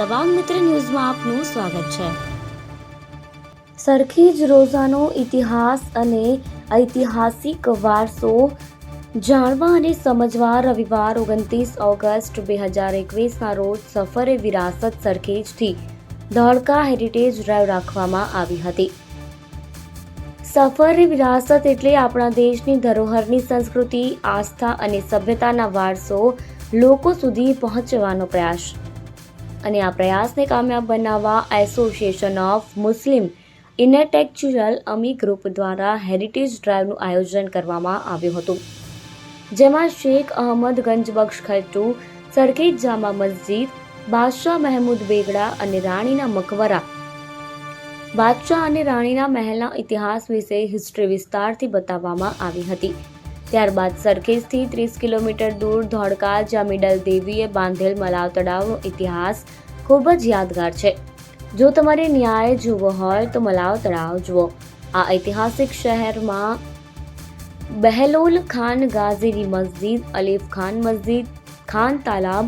અહેમદાબાદ મિત્ર ન્યૂઝમાં આપનું સ્વાગત છે। સરખેજ રોઝાનો ઇતિહાસ અને ઐતિહાસિક વારસો જાણવા અને સમજવા રવિવાર 29 ઓગસ્ટ 2021ના રોજ સફરે વિરાસત સરખેજથી ધોળકા હેરિટેજ ડ્રાઈવ રાખવામાં આવી હતી। સફરે વિરાસત એટલે આપણા દેશની ધરોહરની સંસ્કૃતિ, આસ્થા અને સભ્યતાના વારસો લોકો સુધી પહોંચવાનો પ્રયાસ। અને આ પ્રયાસને કામયાબ બનાવવા association of Muslim intellectual Ami group દ્વારા હેરિટેજ ડ્રાઈવનું આયોજન કરવામાં આવ્યું હતું, જેમાં શેખ અહમદ ગંજબક્ષ ખટ્ટુ, સરખેજ જામા મસ્જિદ, બાદશાહ મહેમૂદ બેગડા અને રાણીના મકબરા, બાદશાહ અને રાણીના મહેલના ઇતિહાસ વિશે હિસ્ટ્રી વિસ્તારથી બતાવવામાં આવી હતી। ત્યારબાદ સરખેજથી 30 કિલોમીટર દૂર ધોળકા જ્યાં મિડલ દેવીએ બાંધેલ મલાવ તળાવનો ઇતિહાસ ખૂબ જ યાદગાર છે। જો તમારે ન્યાય જોવો હોય તો મલાવ તળાવ જુઓ। આ ઐતિહાસિક શહેરમાં બહેલોલ ખાન ગાઝીની મસ્જિદ, અલીફ ખાન મસ્જિદ, ખાન તાલાબ,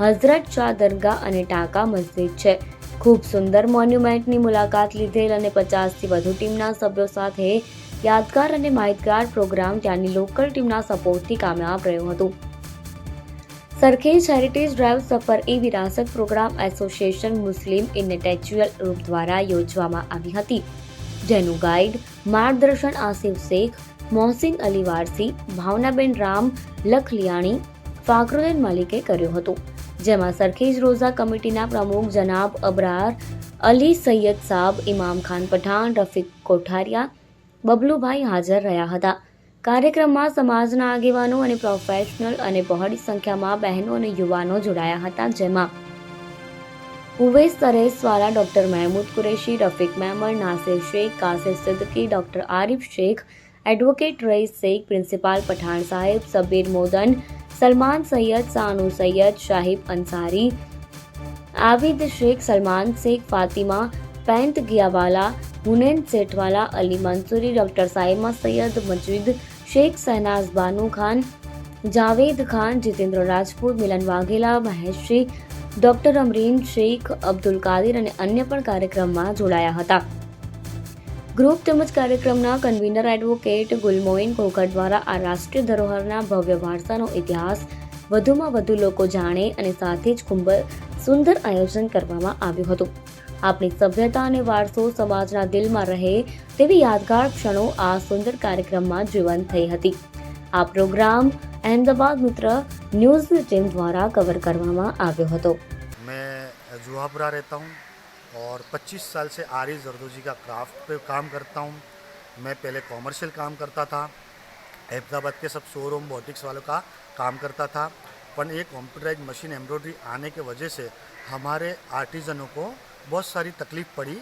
હઝરત શાહ દરગાહ અને ટાંકા મસ્જિદ છે। ખૂબ સુંદર મોન્યુમેન્ટની મુલાકાત લીધેલ અને 50થી વધુ ટીમના સભ્યો સાથે યાદગાર અને માહિતગાર પ્રોગ્રામ ત્યાંની લોકલ ટીમના સપોર્ટથી કામયાબ રહ્યું હતું। Sarkhej heritage drive Safar e Virasat program association Muslim intellectual group દ્વારા યોજવામાં આવી હતી, જેનું ગાઈડ માર્ગદર્શન આસિફ શેખ, મોહસિન અલી વારસી, ભાવનાબેન રામ લખલિયાણી, ફાકરુદ્દીન મલિકે કર્યું હતું, જેમાં સરખેજ રોઝા કમિટીના પ્રમુખ જનાબ અબરાર અલી સૈયદ સાબ, ઇમામ ખાન પઠાણ, રફીક કોઠારિયા, બબલુભાઈ હાજર રહ્યા હતા। કાર્યક્રમમાં સમાજના આગેવાનો અને પ્રોફેશનલ અને બહોળી સંખ્યામાં બહેનો અને યુવાનો જોડાયા હતા, જેમાં Uvais Tareswala, doctor Mehmood Qureshi, Rafiq Memon, Nasir Shaikh, Kasif Siddiqui, doctor Arif Shaikh, advocate Rais Shaikh, principal Pathan Saheb, Sabir Modan, Salman Sayed, Sanu Sayed, Shahib Ansari, Abid Shaikh, Salman Shaikh, Fatima Pent Giyawala, Hunain Sethwala, Ali Mansuri, doctor Saima Sayed, Majid Shaikh, Shahnaz Banu Khan, Javed Khan, Jitendra Rajput, Milan Vaghela, Maheshji, doctor Amreen Shaikh, Abdul Kadir અને અન્ય પણ કાર્યક્રમમાં જોડાયા હતા। ગ્રુપ તેમજ કાર્યક્રમના કન્વીનર એડવોકેટ ગુલમોઇન કોકર દ્વારા આ રાષ્ટ્રીય ધરોહરના ભવ્ય વારસાનો ઇતિહાસ વધુમાં વધુ લોકો જાણે અને સાથે જ ખૂબ સુંદર આયોજન કરવામાં આવ્યું હતું। આપણી સભ્યતા અને વારસો સમાજના દિલમાં રહે તેવી યાદગાર ક્ષણો આ સુંદર કાર્યક્રમમાં જીવંત થઈ હતી। આ પ્રોગ્રામ અહેમદાબાદ મિત્ર ન્યૂઝની ટીમ દ્વારા કવર કરવામાં આવ્યો હતો। मैं जुहापुरा रहता हूँ और 25 साल से आरी जरदोजी का क्राफ्ट पे काम करता हूँ। मैं पहले कॉमर्शियल काम करता था, अहमदाबाद के सब शोरूम बोटिक्स वालों का काम करता था, पर ये कंप्यूटराइज मशीन एम्ब्रॉयडरी आने के वजह से हमारे आर्टिजनों को बहुत सारी तकलीफ़ पड़ी।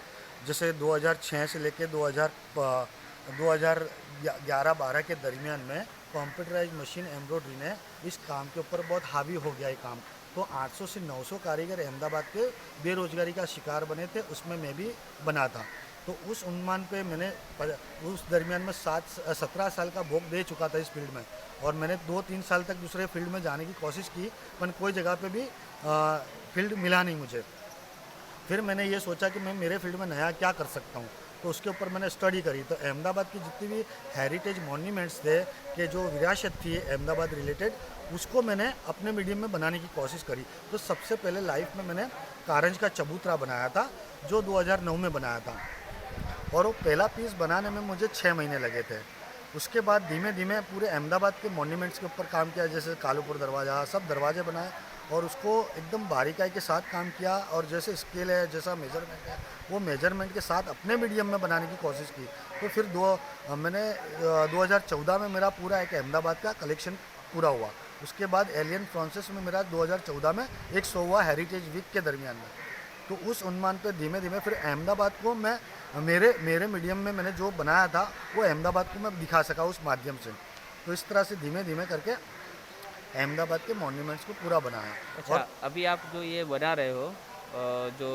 जैसे 2006 से लेके 2011-12 के दरमियान में कंप्यूटराइज मशीन एम्ब्रॉयडरी ने इस काम के ऊपर बहुत हावी हो गया। ये काम तो 800 से 900 कारीगर अहमदाबाद के बेरोजगारी का शिकार बने थे, उसमें मैं भी बना था। तो उस उन्मान पे मैंने उस दरमियान में 17 साल का भोग दे चुका था इस फील्ड में, और मैंने 2-3 साल तक दूसरे फील्ड में जाने की कोशिश की, पर कोई जगह पे भी फील्ड मिला नहीं मुझे। फिर मैंने ये सोचा कि मैं मेरे फील्ड में नया क्या कर सकता हूँ, तो उसके ऊपर मैंने स्टडी करी। तो अहमदाबाद की जितनी भी हेरिटेज मॉन्यूमेंट्स थे कि जो विरासत थी अहमदाबाद रिलेटेड, उसको मैंने अपने मीडियम में बनाने की कोशिश करी। तो सबसे पहले लाइफ में मैंने कारंज का चबूतरा बनाया था, जो 2009 में बनाया था, और वो पहला पीस बनाने में मुझे 6 महीने लगे थे। उसके बाद धीमे धीमे पूरे अहमदाबाद के मॉन्यूमेंट्स के ऊपर काम किया, जैसे कालूपुर दरवाज़ा, सब दरवाजे बनाए और उसको एकदम बारीकाई के साथ काम किया, और जैसे स्केल है, जैसा मेजरमेंट है, वो मेजरमेंट के साथ अपने मीडियम में बनाने की कोशिश की। तो फिर मैंने 2014 में मेरा पूरा एक अहमदाबाद का कलेक्शन पूरा हुआ। उसके बाद एलियन फ्रांसिस में मेरा 2014 में एक शो हुआ हेरिटेज वीक के दरमियान में। तो उस उन्मान पे धीमे धीमे फिर अहमदाबाद को मैं मेरे मीडियम में मैंने जो बनाया था वो अहमदाबाद को मैं दिखा सका उस माध्यम से। तो इस तरह से धीमे धीमे करके अहमदाबाद के मॉन्यूमेंट्स को पूरा बनाया। अच्छा, और अभी आप जो ये बना रहे हो जो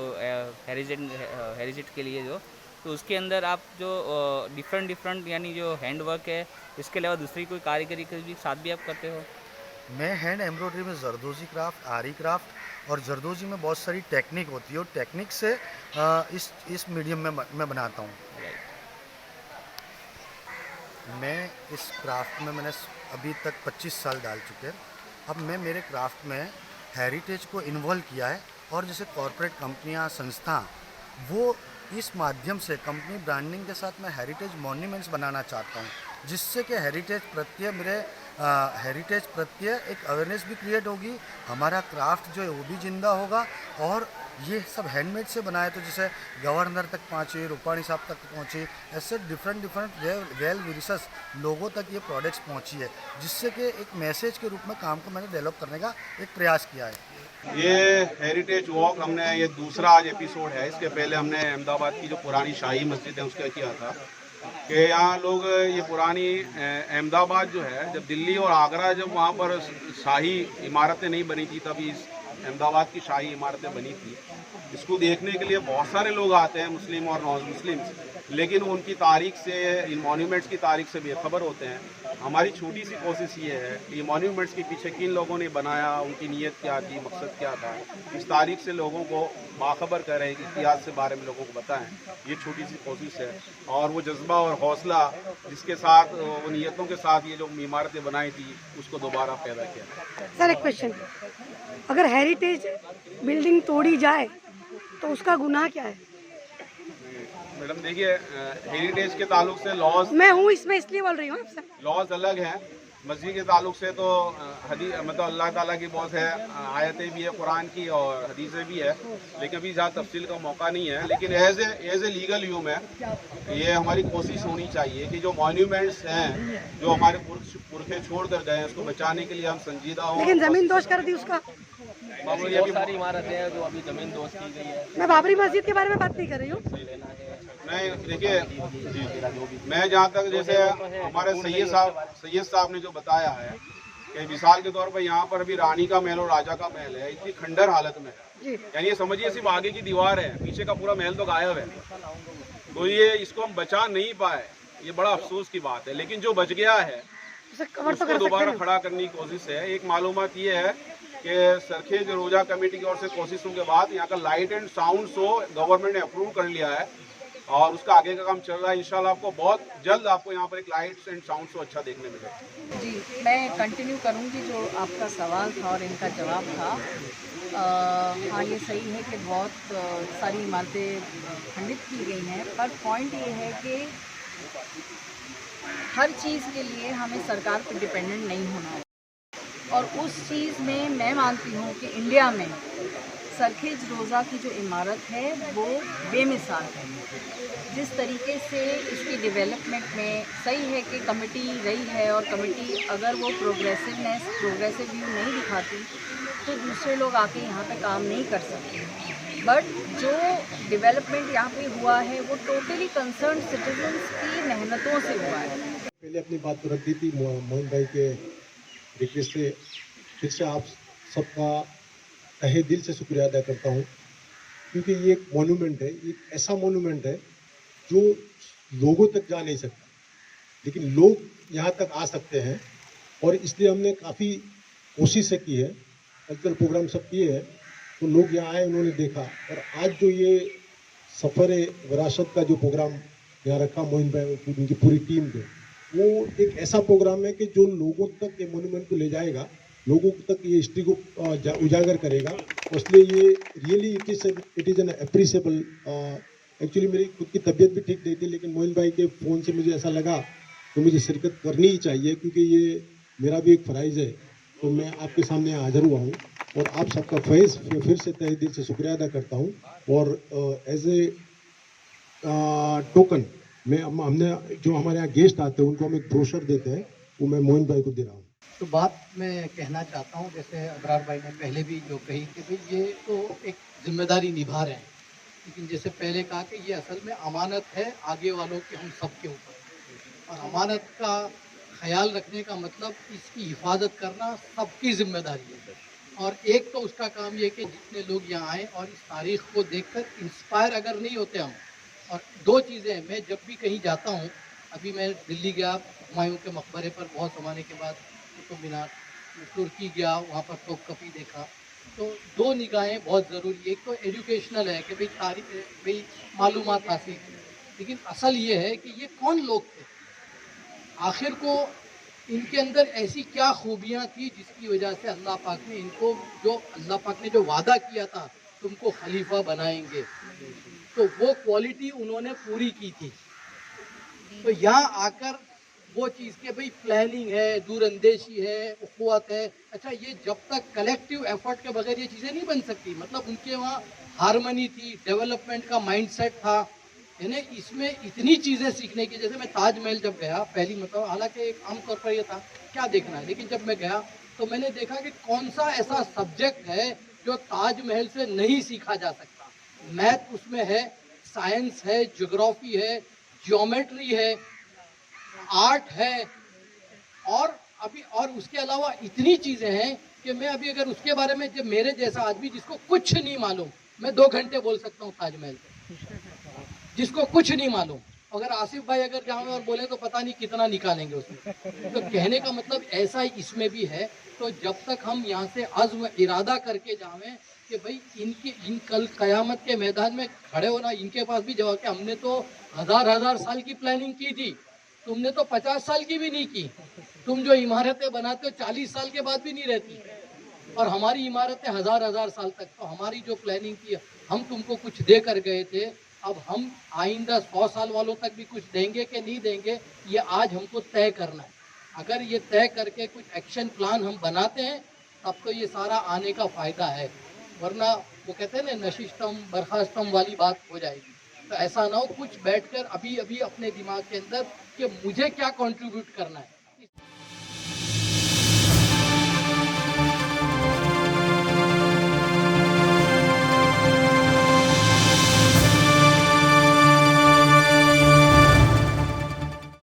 हेरिटेज के लिए जो, तो उसके अंदर आप जो डिफरेंट यानी जो हैंड वर्क है, इसके अलावा दूसरी कोई कारीगरी के भी साथ भी आप करते हो? मैं हैंड एम्ब्रॉयडरी में जरदोजी क्राफ्ट, आरी क्राफ्ट और जरदोजी में बहुत सारी टेक्निक होती है और टेक्निक से इस मीडियम में मैं बनाता हूँ। मैं इस क्राफ्ट में मैंने अभी तक 25 साल डाल चुके हैं। अब मैं मेरे क्राफ्ट में हेरिटेज को इन्वॉल्व किया है और जैसे कॉरपोरेट कंपनियां, संस्था, वो इस माध्यम से कंपनी ब्रांडिंग के साथ मैं हेरिटेज मॉन्यूमेंट्स बनाना चाहता हूँ, जिससे कि हेरिटेज प्रत्ये एक अवेयरनेस भी क्रिएट होगी, हमारा क्राफ्ट जो है वो भी जिंदा होगा और ये सब हैंडमेड से बनाए तो जैसे गवर्नर तक पहुँचे, रूपाणी साहब तक पहुँचे, ऐसे डिफरेंट वेल विशेष लोगों तक ये प्रोडक्ट्स पहुँची है, जिससे कि एक मैसेज के रूप में काम को मैंने डेवलप करने का एक प्रयास किया है। ये हेरिटेज वॉक हमने ये दूसरा आज एपिसोड है। इसके पहले हमने अहमदाबाद की जो पुरानी शाही मस्जिद है उसका किया था कि यहाँ लोग ये पुरानी अहमदाबाद जो है, जब दिल्ली और आगरा जब वहाँ पर शाही इमारतें नहीं बनी थी तभी इस अहमदाबाद की शाही इमारतें बनी थी। इसको देखने के लिए बहुत सारे लोग आते हैं, मुस्लिम और नॉन मुस्लिम, लेकिन उनकी तारीख से, इन मॉन्यूमेंट्स की तारीख से बेखबर होते हैं। हमारी छोटी सी कोशिश ये है कि ये मॉन्यूमेंट्स के पीछे किन लोगों ने बनाया, उनकी नीयत क्या थी, मकसद क्या था, इस तारीख से लोगों को बाखबर करें, इतिहास के बारे में लोगों को बताएं। ये छोटी सी कोशिश है और वो जज्बा और हौसला जिसके साथ, वो नीयतों के साथ ये जो इमारतें बनाई थी उसको दोबारा पैदा किया। सर एक क्वेश्चन, अगर हेरिटेज बिल्डिंग तोड़ी जाए तो उसका गुनाह क्या है? मैडम देखिए, हेरिटेज के ताल्लुक से लॉज, मैं हूँ इसमें इसलिए बोल रही हूँ आपसे। लॉज अलग हैं। मस्जिद के ताल्लुक से तो हदीस, मतलब अल्लाह ताला की बहुत है, आयतें भी है कुरान की और हदीसें भी है, लेकिन अभी ज़्यादा तफसील का मौका नहीं है। लेकिन एज ए लीगल ह्यूमन ये हमारी कोशिश होनी चाहिए कि जो मॉन्यूमेंट्स हैं जो हमारे पुरखे छोड़ कर गए हैं उसको बचाने के लिए हम संजीदा हों। लेकिन जमीन दोष कर दी उसका। बहुत सारी इमारतें हैं जो अभी जमीन दोष की गई है। मैं बाबरी मस्जिद के बारे में बात नहीं कर रही हूँ। नहीं देखिए जी, मैं जहाँ तक जैसे हमारे सैयद साहब ने जो बताया है कि मिसाल के तौर पर यहाँ पर अभी रानी का महल और राजा का महल है, इतनी खंडर हालत में है, यानी ये समझिए सिर्फ आगे की दीवार है, पीछे का पूरा महल तो गायब है। तो ये इसको हम बचा नहीं पाए, ये बड़ा अफसोस की बात है। लेकिन जो बच गया है उसको दोबारा खड़ा करने की कोशिश है। एक मालूमात ये है कि सरखेज रोजा कमेटी की ओर से कोशिशों के बाद यहाँ का light and sound show government ने अप्रूव कर लिया है और उसका आगे का काम चल रहा है। इंशाल्लाह आपको बहुत जल्द आपको यहाँ पर एक लाइट्स एंड साउंड शो अच्छा देखने मिलेगा। जी, मैं कंटिन्यू करूँगी जो आपका सवाल था और इनका जवाब था। हाँ, ये सही है कि बहुत सारी इमारतें खंडित की गई हैं, पर पॉइंट ये है कि हर चीज़ के लिए हमें सरकार पर डिपेंडेंट नहीं होना है और उस चीज़ में मैं मानती हूँ कि इंडिया में सरखेज रोज़ा की जो इमारत है वो बेमिसाल है। जिस तरीके से इसकी डेवलपमेंट में सही है कि कमेटी रही है और कमेटी अगर वो प्रोग्रेसिव व्यू नहीं दिखाती तो दूसरे लोग आके यहाँ पे काम नहीं कर सकते। बट जो डेवलपमेंट यहाँ पे हुआ है वो टोटली कंसर्न सिटीजन्स की मेहनतों से हुआ है। पहले अपनी बात रख दी थी मोहन भाई के रिक्वेस्ट से, फिर से आप सबका तहे दिल से शुक्रिया अदा करता हूँ, क्योंकि ये एक मॉन्यूमेंट है, एक ऐसा मॉन्यूमेंट है जो लोगों तक जा नहीं सकता, लेकिन लोग यहाँ तक आ सकते हैं और इसलिए हमने काफ़ी कोशिशें की है, कल्चरल प्रोग्राम सब किए हैं, तो लोग यहाँ आए, उन्होंने देखा। और आज जो ये सफ़र विरासत का जो प्रोग्राम यहाँ रखा मोहिन भाई उनकी पूरी टीम ने, वो एक ऐसा प्रोग्राम है कि जो लोगों तक ये मॉन्यूमेंट को ले जाएगा, लोगों तक ये हिस्ट्री को उजागर करेगा। इसलिए ये really it is an appreciable. Actually मेरी खुद की तबीयत भी ठीक नहीं थी, लेकिन मोहिन भाई के फ़ोन से मुझे ऐसा लगा तो मुझे शिरकत करनी ही चाहिए, क्योंकि ये मेरा भी एक फ़राइज़ है। तो मैं आपके सामने हाज़िर हुआ हूँ और आप सबका फैज़ फिर से तहे दिल से शुक्रिया अदा करता हूँ। और एज ए टोकन हमने जो हमारे यहाँ गेस्ट आते हैं उनको हम एक ब्रोशर देते हैं, वो मैं मोहन भाई को दे रहा हूँ। तो बात मैं कहना चाहता हूँ, जैसे अबरार भाई ने पहले भी जो कही कि भाई ये तो एक जिम्मेदारी निभा रहे हैं, लेकिन जैसे पहले कहा कि ये असल में अमानत है आगे वालों की हम सब के ऊपर, और अमानत का ख्याल रखने का मतलब इसकी हिफाजत करना सबकी जिम्मेदारी है। और एक तो उसका काम ये कि जितने लोग यहाँ आएँ और इस तारीख़ को देखकर इंस्पायर अगर नहीं होते हम, और दो चीज़ें, मैं जब भी कहीं जाता हूँ, अभी मैं दिल्ली गया, हुमायूं के मकबरे पर बहुत ज़माने के बाद, कुतुब मीनार, तुर्की गया, वहाँ पर तोपकपी देखा। तो दो निगाहें बहुत ज़रूरी। एक तो एजुकेशनल है कि भाई भाई मालूमात हासिल, लेकिन असल ये है कि ये कौन लोग थे, आखिर को इनके अंदर ऐसी क्या खूबियाँ थी जिसकी वजह से अल्लाह पाक ने इनको, जो अल्लाह पाक ने जो वादा किया था तुमको खलीफा बनाएंगे, तो वो क्वालिटी उन्होंने पूरी की थी। तो यहाँ आकर वो चीज़ के भाई प्लानिंग है, दूरंदेशी है, उखुवत है, अच्छा ये जब तक कलेक्टिव एफर्ट के बगैर ये चीज़ें नहीं बन सकती। मतलब उनके वहाँ हारमनी थी, डेवलपमेंट का माइंडसेट था, यानी इसमें इतनी चीज़ें सीखने की। जैसे मैं ताजमहल जब गया पहली, मतलब हालांकि एक आमतौर पर यह था क्या देखना है, लेकिन जब मैं गया तो मैंने देखा कि कौन सा ऐसा सब्जेक्ट है जो ताजमहल से नहीं सीखा जा सकता। मैथ उसमें है, साइंस है, ज्योग्राफी है, ज्योमेट्री है, आर्ट है, और उसके अलावा इतनी चीज़ें हैं कि मैं अभी अगर उसके बारे में, जब मेरे जैसा आदमी जिसको कुछ नहीं मालूम, मैं 2 घंटे बोल सकता हूँ ताजमहल पे, जिसको कुछ नहीं मालूम। अगर आसिफ भाई अगर जाएं और बोले तो पता नहीं कितना निकालेंगे उसमें। तो कहने का मतलब ऐसा ही इसमें भी है। तो जब तक हम यहाँ से अज़्म इरादा करके जावें कि भाई इन कल क़यामत के मैदान में खड़े होना, इनके पास भी जवाब कि हमने तो हज़ार साल की प्लानिंग की थी, तुमने तो 50 साल की भी नहीं की। तुम जो इमारतें बनाते हो 40 साल के बाद भी नहीं रहती, और हमारी इमारतें हज़ार साल तक। तो हमारी जो प्लानिंग थी, हम तुमको कुछ दे कर गए थे, अब हम आइंदा 100 साल वालों तक भी कुछ देंगे कि नहीं देंगे, ये आज हमको तय करना है। अगर ये तय करके कुछ एक्शन प्लान हम बनाते हैं तब तो ये सारा आने का फ़ायदा है, वरना वो कहते हैं ना नशिस्तम बर्खास्तम वाली बात हो जाएगी। तो ऐसा ना हो, कुछ बैठकर अभी अपने दिमाग के अंदर कि मुझे क्या कंट्रीब्यूट करना है,